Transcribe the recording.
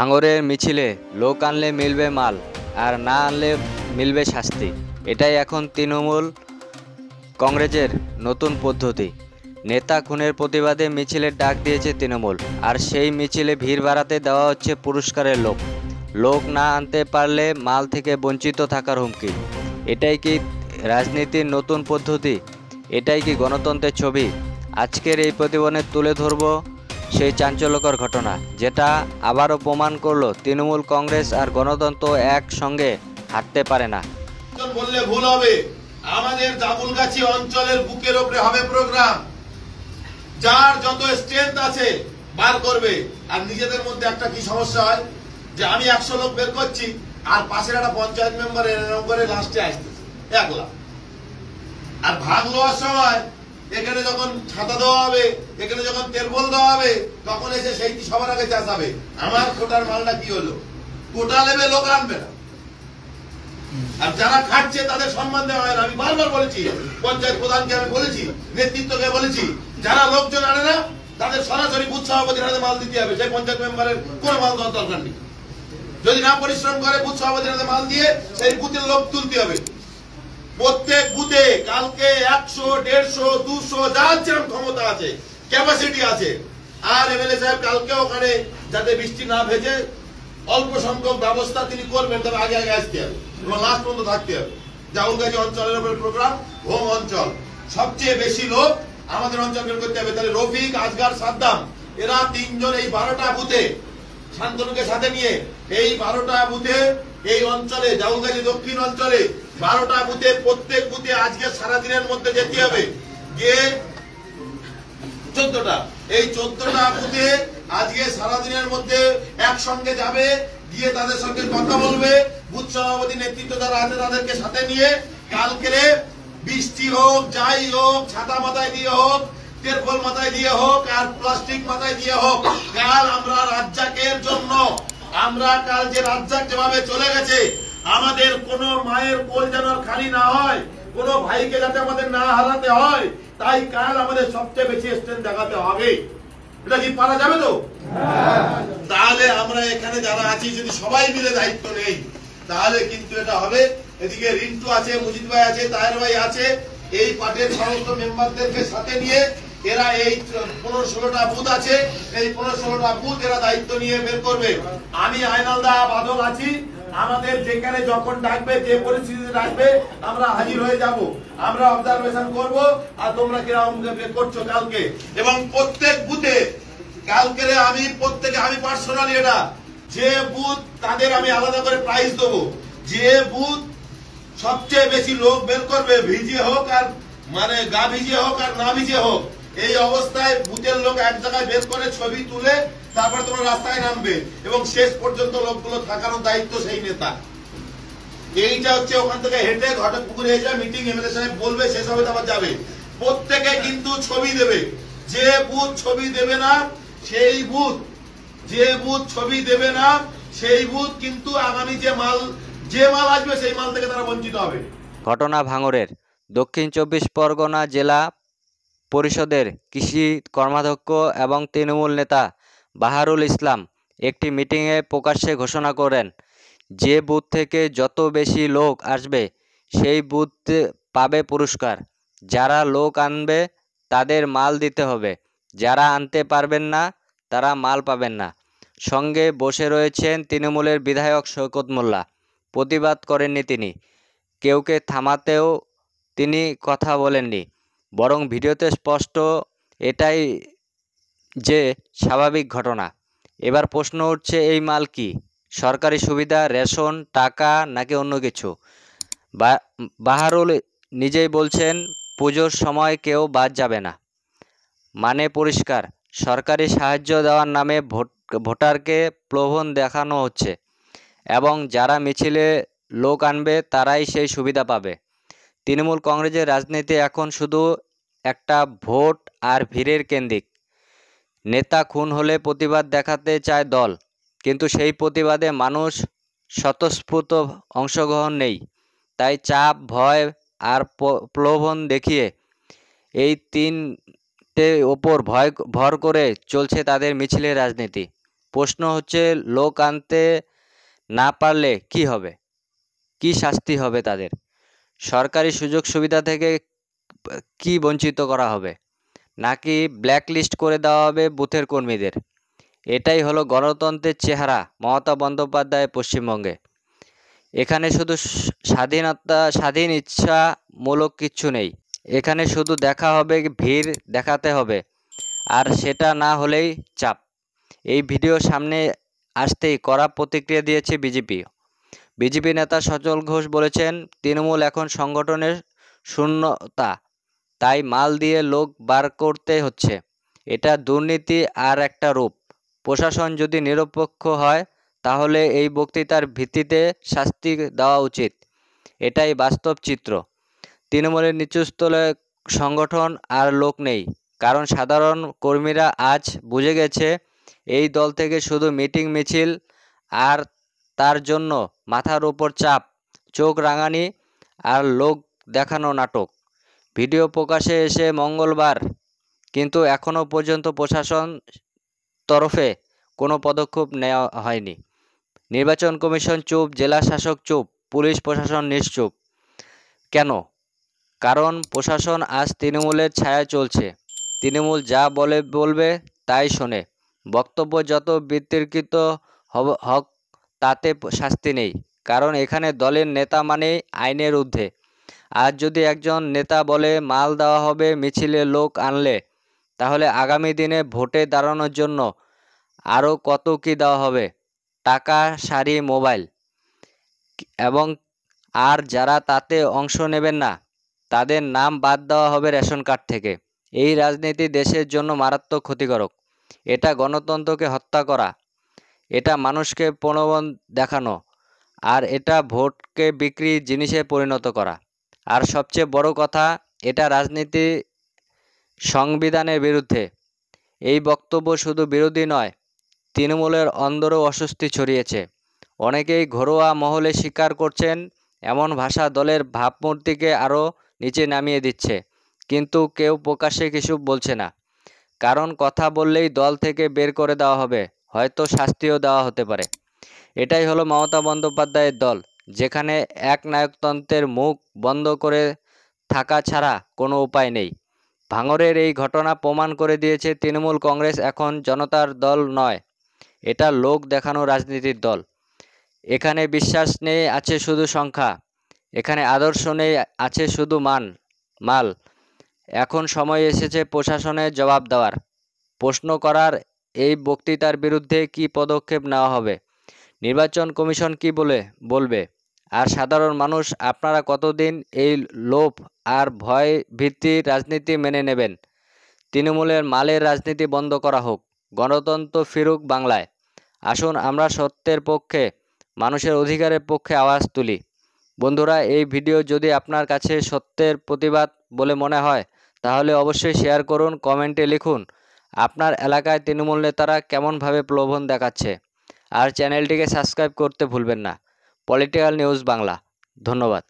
ভাঙরের মিছিলে লোক আনলে মিলবে মাল, আর না আনলে মিলবে শাস্তি। এটাই এখন তৃণমূল কংগ্রেসের নতুন পদ্ধতি। নেতা খুনের প্রতিবাদে মিছিলের ডাক দিয়েছে তৃণমূল, আর সেই মিছিলে ভিড় বাড়াতে দেওয়া হচ্ছে পুরস্কারের লোক না আনতে পারলে মাল থেকে বঞ্চিত থাকার হুমকি। এটাই কি রাজনীতির নতুন পদ্ধতি? এটাই কি গণতন্ত্রের ছবি? আজকের এই প্রতিবেদনে তুলে ধরব সেই চাঞ্চল্যকর ঘটনা, যেটা আবারও প্রমাণ করলো তৃণমূল কংগ্রেস আর গণতন্ত্র একসঙ্গে হাঁটতে পারে না। বললে ভুল হবে। আমাদের জাবুলগাছি অঞ্চলের বুকের উপরে হবে প্রোগ্রাম। যার যত স্ট্রেংথ আছে বার করবে। আর নিজেদের মধ্যে একটা কি সমস্যা হয় যে আমি 100 লোক বের করছি আর পাশের একটা পঞ্চায়েত মেম্বার এরকম করে লাস্টে আসতেছে 1 লাখ। আর ভাগ লওয়ার সময় এখানে যখন ছাতা দেওয়া হবে, এখানে যখন তেলবল দেওয়া হবে, তখন এসে সেইটি সবার আগে চাষাবে আমার কোটার মালটা কি হলো। কোটা নেবে, লোক আনবে না। আর যারা খাটছে তাদের সম্মান দেওয়া হয় না। আমি বারবার বলেছি, পঞ্চায়েত প্রধানকে আমি বলেছি, নেতৃত্বকে বলেছি, যারা লোকজন আনে না তাদের সরাসরি বুথ সভাপতির হাতে মাল দিতে হবে। সেই পঞ্চায়েত মেম্বারের কোনো মাল দেওয়ার দরকার নেই। যদি না পরিশ্রম করে বুথ সভাপতির হাতে মাল দিয়ে সেই বুথের লোক তুলতে হবে। প্রত্যেক বুথে কালকে 100, 150, 200 যার যেরকম ক্ষমতা আছে, ক্যাপাসিটি আছে। আর এমএলএ সাহেব কালকে ওখানে যাতে বৃষ্টি না ভেজে অল্প সংখ্যক ব্যবস্থা তিনি করবেন, তবে আগে আগে আসতে হবে এবং লাস্ট পর্যন্ত থাকতে হবে। জাউলগাছি অঞ্চলের উপর প্রোগ্রাম, হোম অঞ্চল, সবচেয়ে বেশি লোক আমাদের অঞ্চল বের করতে হবে। তাহলে রফিক, আজগার, সাদ্দাম এরা 3 জন এই 12টা বুথে শান্তনুকে সাথে নিয়ে এই 12টা বুথে এই অঞ্চলে জাউলগাছি দক্ষিণ অঞ্চলে 12টা বুথে, প্রত্যেক বুথে আজকে সারাদিনের মধ্যে যেতে হবে। গিয়ে 14টা, এই 14টা বুথে আজকে সারাদিনের মধ্যে একসঙ্গে যাবে, গিয়ে তাদের সঙ্গে কথা বলবে। বুথ সভাপতি নেতৃত্ব যারা আছে তাদেরকে সাথে নিয়ে কালকে বৃষ্টি হোক, যাই হোক, ছাতা মাথায় দিয়ে হোক, তেরপল মাথায় দিয়ে হোক, আর প্লাস্টিক মাথায় দিয়ে হোক, কাল আমরা রাজ্জাকের জন্য, আমরা কাল যে রাজ্জাক যেভাবে চলে গেছে, আমাদের কোন মায়ের কোল যেন খালি না হয়, কোন ভাইকে যাতে আমাদের না হারাতে হয়, তাই কাল আমাদের সবচেয়ে বেশি স্ট্রেংথ দেখাতে হবে। এটা কি পারা যাবে তো? তাহলে আমরা এখানে যারা আছি যদি সবাই মিলে দায়িত্ব নেই তাহলে কিন্তু এটা হবে। এদিকে রিন্টু আছে, মুজিদ ভাই আছে, তাহের ভাই আছে, এই পার্টির সমস্ত মেম্বারদেরকে সাথে নিয়ে এরা এই 15-16টা বুথ আছে, এই 15-16টা বুথ এরা দায়িত্ব নিয়ে বের করবে। আমি আইনালদা বাদল আছি, আমাদের যেখানে যখন ডাকবে, যে পরিস্থিতিতে ডাকবে আমরা হাজির হয়ে যাব। আমরা অবজারভেশন করব আর তোমরা কিরকম করছো কালকে। এবং প্রত্যেক বুথে কালকে আমি পার্সোনালি এটা যে বুথ তাদের আমি আলাদা করে প্রাইজ দেবো। যে বুথ সবচেয়ে বেশি লোক বের করবে, ভিজিয়ে হোক আর মানে গা ভিজিয়ে হোক আর না ভিজিয়ে হোক, এই অবস্থায় বুথের লোক এক জায়গায় বের করে ছবি তুলে তারপর তোমরা রাস্তায় নামবে এবং শেষ পর্যন্ত লোকগুলো থাকার দায়িত্ব সেই নেতা। এইটা হচ্ছে ওখান থেকে হেঁটে ঘটকপুকুরে এসে মিটিং এমএলএ সাহেব বলবে, শেষ হবে তারপর যাবে। প্রত্যেকে কিন্তু ছবি দেবে। যে বুথ ছবি দেবে না সেই বুথ, যে বুথ ছবি দেবে না সেই বুথ কিন্তু আগামী যে মাল আসবে সেই মাল থেকে তারা বঞ্চিত হবে। ঘটনা ভাঙরের দক্ষিণ 24 পরগনা জেলা পরিষদের কৃষি কর্মাধ্যক্ষ এবং তৃণমূল নেতা বাহারুল ইসলাম একটি মিটিংয়ে প্রকাশ্যে ঘোষণা করেন, যে বুথ থেকে যত বেশি লোক আসবে সেই বুথ পাবে পুরস্কার। যারা লোক আনবে তাদের মাল দিতে হবে, যারা আনতে পারবেন না তারা মাল পাবেন না। সঙ্গে বসে রয়েছেন তৃণমূলের বিধায়ক শওকত মোল্লা। প্রতিবাদ করেননি তিনি, কেউকে থামাতেও তিনি কথা বলেননি, বরং ভিডিওতে স্পষ্ট এটাই যে স্বাভাবিক ঘটনা। এবার প্রশ্ন উঠছে, এই মাল কি সরকারি সুবিধা, রেশন, টাকা নাকি অন্য কিছু? বাহারুল নিজেই বলছেন পুজোর সময় কেউ বাদ যাবে না। মানে পরিষ্কার, সরকারি সাহায্য দেওয়ার নামে ভোটারকে প্রলোভন দেখানো হচ্ছে এবং যারা মিছিলে লোক আনবে তারাই সেই সুবিধা পাবে। তৃণমূল কংগ্রেসের রাজনীতি এখন শুধু একটা ভোট আর ভিড়ের কেন্দ্রিক। নেতা খুন হলে প্রতিবাদ দেখাতে চায় দল, কিন্তু সেই প্রতিবাদে মানুষ স্বতঃস্ফূর্ত অংশগ্রহণ নেই। তাই চাপ, ভয় আর প্রলোভন দেখিয়ে এই তিনটে ওপর ভর করে চলছে তাদের মিছিলের রাজনীতি। প্রশ্ন হচ্ছে, লোক আনতে না পারলে কি হবে, কি শাস্তি হবে তাদের, সরকারি সুযোগ সুবিধা থেকে কি বঞ্চিত করা হবে, নাকি ব্ল্যাকলিস্ট করে দেওয়া হবে বুথের কর্মীদের? এটাই হলো গণতন্ত্রের চেহারা মমতা বন্দ্যোপাধ্যায় পশ্চিমবঙ্গে। এখানে শুধু স্বাধীন ইচ্ছামূলক কিচ্ছু নেই। এখানে শুধু দেখা হবে, ভিড় দেখাতে হবে, আর সেটা না হলেই চাপ। এই ভিডিও সামনে আসতেই কড়া প্রতিক্রিয়া দিয়েছে বিজেপি নেতা সজল ঘোষ বলেছেন, তৃণমূল এখন সংগঠনের শূন্যতা, তাই মাল দিয়ে লোক বার করতে হচ্ছে। এটা দুর্নীতি আর একটা রূপ। প্রশাসন যদি নিরপেক্ষ হয় তাহলে এই বক্তৃতার ভিত্তিতে শাস্তি দেওয়া উচিত। এটাই বাস্তব চিত্র। তৃণমূলের নিচুস্তলে সংগঠন আর লোক নেই, কারণ সাধারণ কর্মীরা আজ বুঝে গেছে এই দল থেকে শুধু মিটিং মিছিল, আর তার জন্য মাথার উপর চাপ, চোখ রাঙানি আর লোক দেখানো নাটক। ভিডিও প্রকাশে এসে মঙ্গলবার, কিন্তু এখনও পর্যন্ত প্রশাসন তরফে কোনো পদক্ষেপ নেওয়া হয়নি। নির্বাচন কমিশন চুপ, জেলা শাসক চুপ, পুলিশ প্রশাসন নিশ্চুপ। কেন? কারণ প্রশাসন আজ তৃণমূলের ছায়ায় চলছে। তৃণমূল যা বলবে তাই শোনে। বক্তব্য যত বিতর্কিত হোক তাতে শাস্তি নেই, কারণ এখানে দলের নেতা মানেই আইনের ঊর্ধ্বে। আজ যদি একজন নেতা বলে মাল দেওয়া হবে মিছিলে লোক আনলে, তাহলে আগামী দিনে ভোটে দাঁড়ানোর জন্য আরও কত কি দেওয়া হবে, টাকা, শাড়ি, মোবাইল। এবং আর যারা তাতে অংশ নেবেন না তাদের নাম বাদ দেওয়া হবে রেশন কার্ড থেকে। এই রাজনীতি দেশের জন্য মারাত্মক ক্ষতিকারক। এটা গণতন্ত্রকে হত্যা করা, এটা মানুষকে প্রলোভন দেখানো, আর এটা ভোটকে বিক্রি জিনিসে পরিণত করা। আর সবচেয়ে বড় কথা, এটা রাজনীতি সংবিধানের বিরুদ্ধে। এই বক্তব্য শুধু বিরোধী নয়, তৃণমূলের অন্দরও অস্বস্তি ছড়িয়েছে। অনেকেই ঘরোয়া মহলে স্বীকার করছেন, এমন ভাষা দলের ভাবমূর্তিকে আরও নিচে নামিয়ে দিচ্ছে। কিন্তু কেউ প্রকাশ্যে কিছু বলছে না, কারণ কথা বললেই দল থেকে বের করে দেওয়া হবে, হয়তো শাস্তিও দেওয়া হতে পারে। এটাই হলো মমতা বন্দ্যোপাধ্যায়ের দল, যেখানে একনায়কতন্ত্রের মুখ বন্ধ করে থাকা ছাড়া কোনো উপায় নেই। ভাঙড়ের এই ঘটনা প্রমাণ করে দিয়েছে তৃণমূল কংগ্রেস এখন জনতার দল নয়, এটা লোক দেখানো রাজনীতির দল। এখানে বিশ্বাস নেই, আছে শুধু সংখ্যা। এখানে আদর্শ নেই, আছে শুধু মাল। এখন সময় এসেছে প্রশাসনের জবাব দেওয়ার, প্রশ্ন করার, এই বক্তৃতার বিরুদ্ধে কি পদক্ষেপ নেওয়া হবে, নির্বাচন কমিশন কি বলবে, আর সাধারণ মানুষ আপনারা কতদিন এই লোভ আর ভয় ভিত্তিক রাজনীতি মেনে নেবেন? তৃণমূলের মালের রাজনীতি বন্ধ করা হোক, গণতন্ত্র ফিরুক বাংলায়। আসুন আমরা সত্যের পক্ষে, মানুষের অধিকারের পক্ষে আওয়াজ তুলি। বন্ধুরা, এই ভিডিও যদি আপনার কাছে সত্যের প্রতিবাদ বলে মনে হয় তাহলে অবশ্যই শেয়ার করুন, কমেন্টে লিখুন আপনার এলাকায় তৃণমূল নেতারা কেমনভাবে প্রলোভন দেখাচ্ছে। আর চ্যানেলটিকে সাবস্ক্রাইব করতে ভুলবেন না। Political news Bangla. ধন্যবাদ।